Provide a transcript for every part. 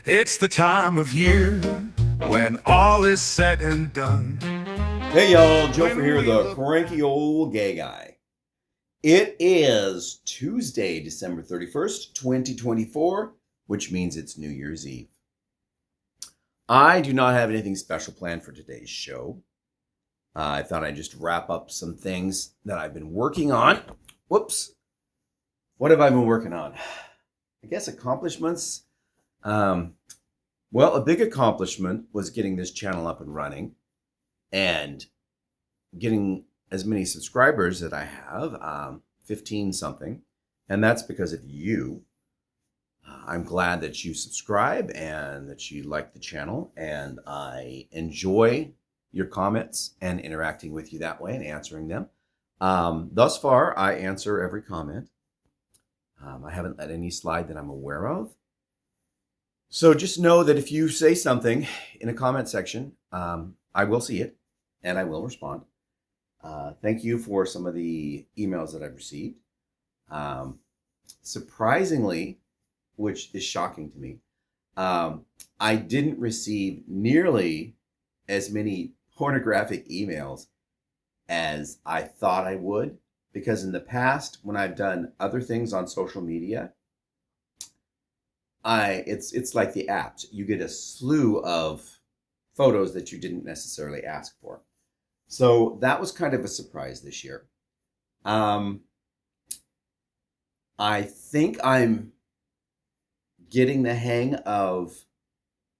It's the time of year when all is said and done. Hey y'all, Joefer here, the Cranky Old Gay Guy. It is Tuesday, December 31st, 2024, which means it's New Year's Eve. I do not have anything special planned for today's show. I thought I'd just wrap up some things that I've been working on. Whoops. What have I been working on? I guess accomplishments. Well, a big accomplishment was getting this channel up and running and getting as many subscribers that I have, 15 something. And that's because of you. I'm glad that you subscribe and that you like the channel. And I enjoy your comments and interacting with you that way and answering them. Thus far, I answer every comment. I haven't let any slide that I'm aware of. So just know that if you say something in a comment section, I will see it and I will respond. Thank you for some of the emails that I've received. Surprisingly, which is shocking to me, I didn't receive nearly as many pornographic emails as I thought I would, because in the past, when I've done other things on social media, it's like the apps. You get a slew of photos that you didn't necessarily ask for. So that was kind of a surprise this year. I think I'm getting the hang of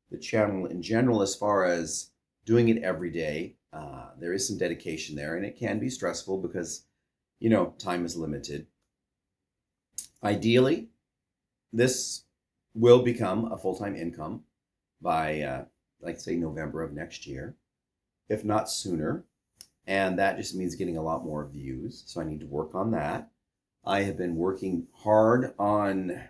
the channel in general as far as doing it every day. There is some dedication there, and it can be stressful because, time is limited. Ideally, this will become a full-time income by, say, November of next year, if not sooner. And that just means getting a lot more views. So I need to work on that. I have been working hard on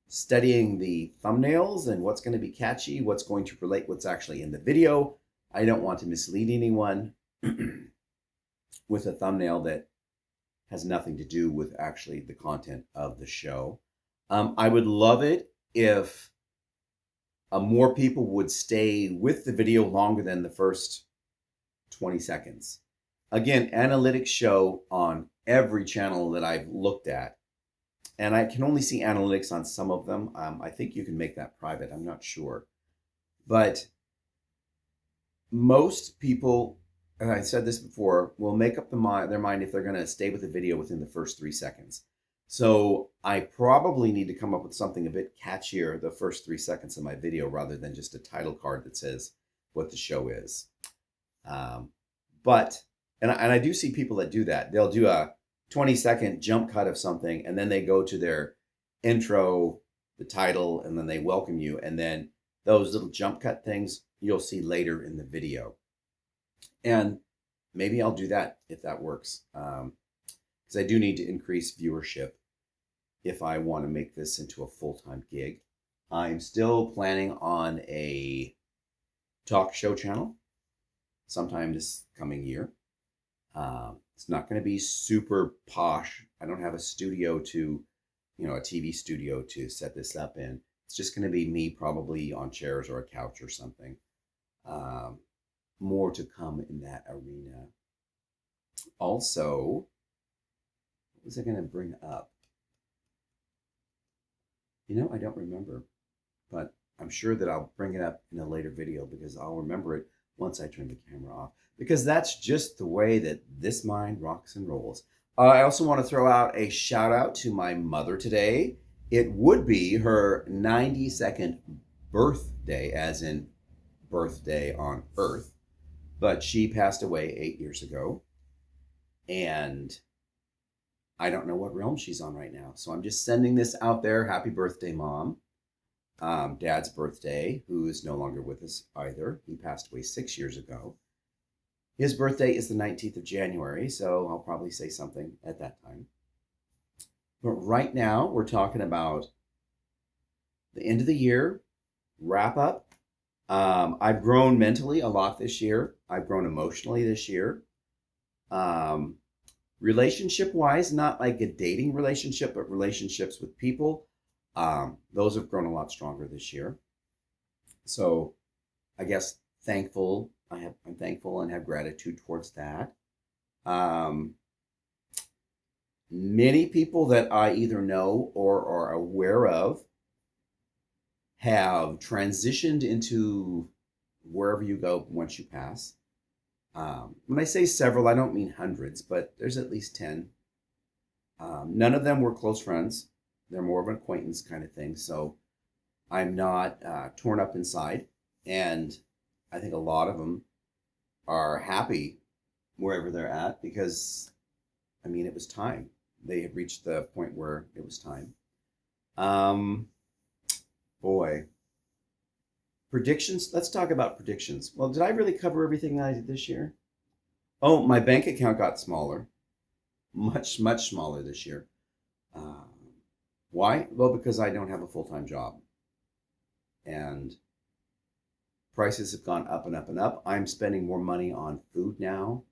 studying the thumbnails and what's going to be catchy, what's going to relate, what's actually in the video. I don't want to mislead anyone with a thumbnail that has nothing to do with actually the content of the show. I would love it if more people would stay with the video longer than the first 20 seconds. Again, analytics show on every channel that I've looked at, and I can only see analytics on some of them. I think you can make that private. I'm not sure. But most people, and I said this before, will make up their mind if they're going to stay with the video within the first 3 seconds. So I probably need to come up with something a bit catchier the first 3 seconds of my video rather than just a title card that says what the show is. But I do see people that do that. They'll do a 20-second jump cut of something, and then they go to their intro, the title, and then they welcome you. And then those little jump cut things you'll see later in the video. And maybe I'll do that if that works. Because I do need to increase viewership if I want to make this into a full-time gig. I'm still planning on a talk show channel sometime this coming year. It's not going to be super posh. I don't have a studio to, a TV studio to set this up in. It's just going to be me probably on chairs or a couch or something. More to come in that arena. Also, what was I going to bring up? I don't remember, but I'm sure that I'll bring it up in a later video because I'll remember it once I turn the camera off, because that's just the way that this mind rocks and rolls. I also want to throw out a shout out to my mother today. It would be her 92nd birthday, as in birthday on Earth, but she passed away 8 years ago, and I don't know what realm she's on right now. So I'm just sending this out there. Happy birthday, Mom. Dad's birthday, who is no longer with us either. He passed away 6 years ago. His birthday is the 19th of January, so I'll probably say something at that time. But right now, we're talking about the end of the year, wrap up. I've grown mentally a lot this year. I've grown emotionally this year. Relationship-wise, not like a dating relationship, but relationships with people. Those have grown a lot stronger this year. So I guess I'm thankful and have gratitude towards that. Um, Many people that I either know or are aware of have transitioned into wherever you go once you pass. When I say several, I don't mean hundreds, but there's at least 10. None of them were close friends. They're more of an acquaintance kind of thing. So I'm not torn up inside. And I think a lot of them are happy wherever they're at because, I mean, it was time. They had reached the point where it was time. Um, Boy, predictions. Let's talk about predictions. Well, did I really cover everything that I did this year? Oh, my bank account got smaller, much, much smaller this year. Uh, why? Well, because I don't have a full-time job. And prices have gone up and up and up. I'm spending more money on food now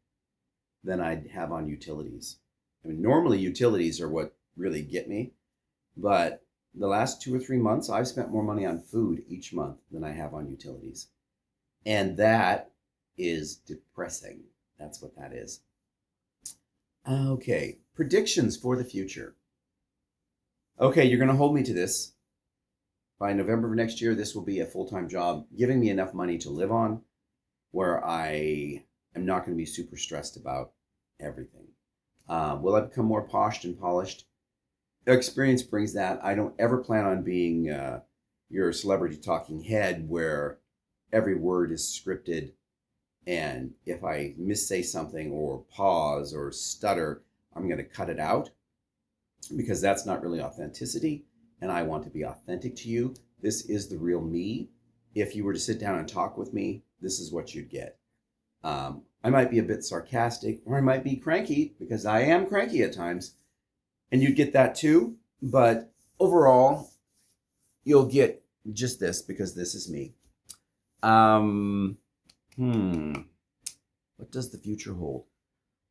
than I have on utilities. I mean, normally utilities are what really get me, but the last 2 or 3 months, I've spent more money on food each month than I have on utilities. And that is depressing. That's what that is. Okay, predictions for the future. Okay, you're going to hold me to this. By November of next year, this will be a full-time job, giving me enough money to live on, where I am not going to be super stressed about everything. Will I become more poshed and polished? Experience brings that. I don't ever plan on being your celebrity talking head where every word is scripted, and if I missay something or pause or stutter, I'm going to cut it out because that's not really authenticity, and I want to be authentic to you. This is the real me. If you were to sit down and talk with me, this is what you'd get. I might be a bit sarcastic, or I might be cranky, because I am cranky at times, and you'd get that too. But overall, you'll get just this because this is me. What does the future hold?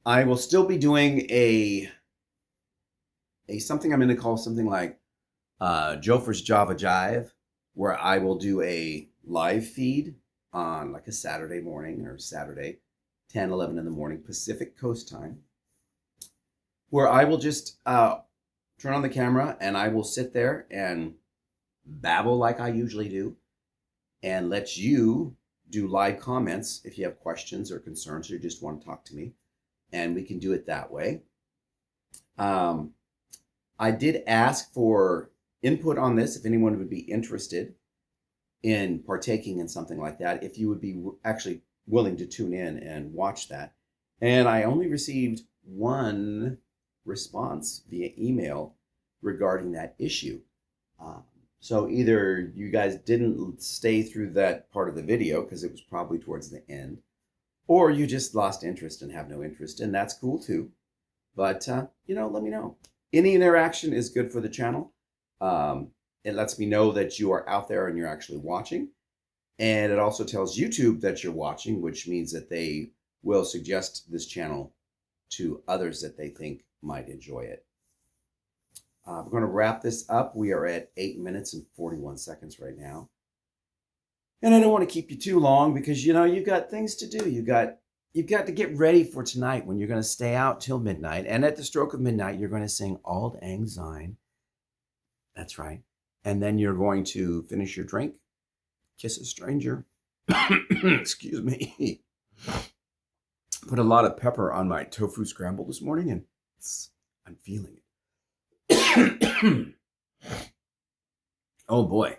I will still be doing a something I'm going to call something like Joefer's Java Jive, where I will do a live feed on like a Saturday morning or Saturday, 10, 11 in the morning, Pacific Coast time, where I will just turn on the camera and I will sit there and babble like I usually do and let you do live comments if you have questions or concerns or you just want to talk to me. And we can do it that way. I did ask for input on this if anyone would be interested in partaking in something like that, if you would be actually willing to tune in and watch that. And I only received one response via email regarding that issue. So either you guys didn't stay through that part of the video because it was probably towards the end, or you just lost interest and have no interest, and that's cool too. But, let me know. Any interaction is good for the channel. It lets me know that you are out there and you're actually watching. And it also tells YouTube that you're watching, which means that they will suggest this channel to others that they think might enjoy it. We're going to wrap this up. We are at 8 minutes and 41 seconds right now. And I don't want to keep you too long because, you've got things to do. You've got to get ready for tonight when you're going to stay out till midnight. And at the stroke of midnight, you're going to sing Auld Lang Syne. That's right. And then you're going to finish your drink, kiss a stranger. Excuse me. Put a lot of pepper on my tofu scramble this morning, and I'm feeling it. Oh boy.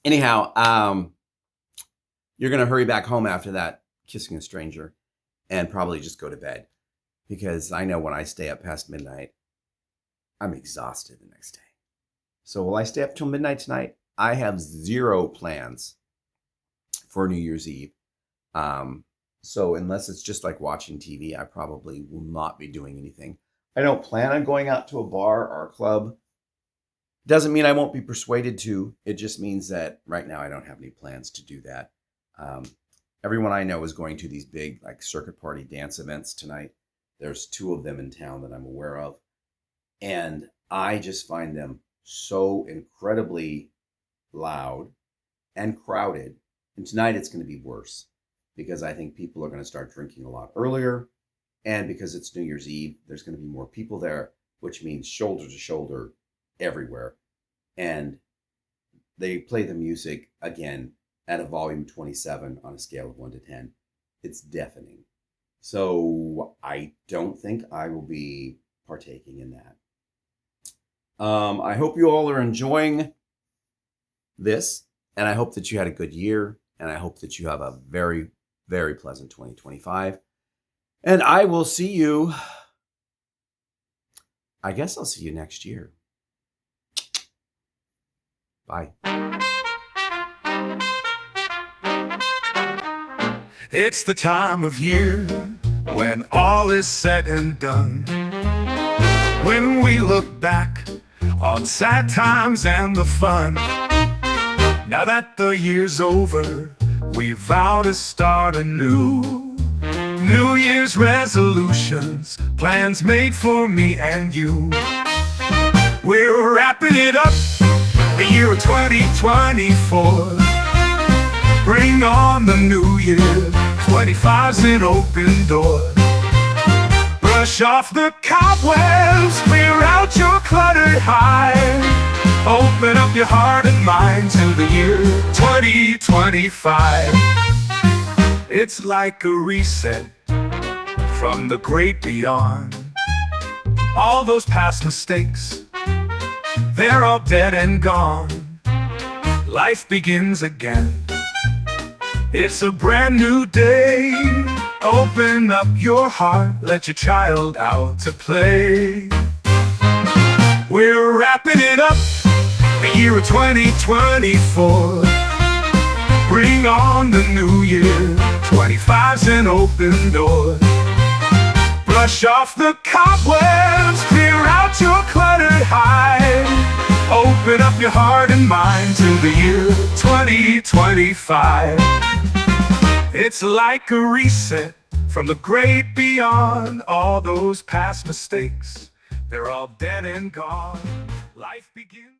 Anyhow, you're going to hurry back home after that kissing a stranger and probably just go to bed, because I know when I stay up past midnight, I'm exhausted the next day. So will I stay up till midnight tonight? I have zero plans for New Year's Eve. So unless it's just like watching TV, I probably will not be doing anything. I don't plan on going out to a bar or a club. Doesn't mean I won't be persuaded to. It just means that right now I don't have any plans to do that. Everyone I know is going to these big like circuit party dance events tonight. There's 2 of them in town that I'm aware of. And I just find them so incredibly loud and crowded. And tonight it's going to be worse because I think people are going to start drinking a lot earlier. And because it's New Year's Eve, there's going to be more people there, which means shoulder to shoulder everywhere. And they play the music again at a volume 27 on a scale of 1 to 10. It's deafening. So I don't think I will be partaking in that. I hope you all are enjoying this, and I hope that you had a good year, and I hope that you have a very, very pleasant 2025. And I will see you, I guess I'll see you next year. Bye. It's the time of year when all is said and done. When we look back on sad times and the fun. Now that the year's over, we vow to start anew. New Year's resolutions, plans made for me and you. We're wrapping it up, the year of 2024. Bring on the new year, 25's an open door. Brush off the cobwebs, clear out your cluttered hide. Open up your heart and mind to the year 2025. It's like a reset from the great beyond. All those past mistakes, they're all dead and gone. Life begins again. It's a brand new day. Open up your heart, let your child out to play. We're wrapping it up, the year of 2024. Bring on the new year, 25's an open door. Brush off the cobwebs, clear out your cluttered hide. Open up your heart and mind to the year 2025. It's like a reset from the great beyond. All those past mistakes, they're all dead and gone. Life begins.